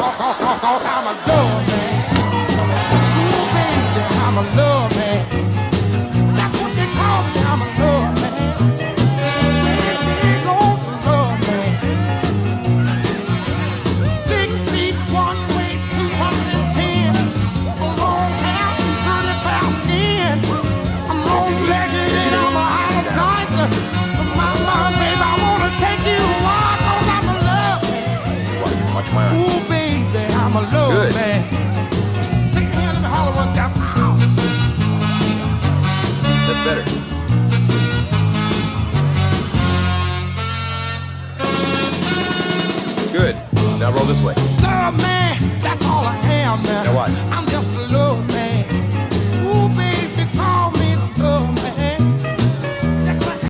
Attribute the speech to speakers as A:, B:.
A: Cause I'm a love man. Ooh, baby, I'm a love man. That's what they call me, I'm a love man. Big old love man. 6 feet 1 way, 210. I'm long hair and pretty fair skin. I'm long-legged and I'm a hollow sighter. My baby, I wanna take you a walk 'cause I'm a love man.
B: Watch my eyes.
A: Ooh, baby, I'm a love
B: Good.
A: man. Take your hand, let me holler one time. Ow.
B: That's better. Good. Now roll this way.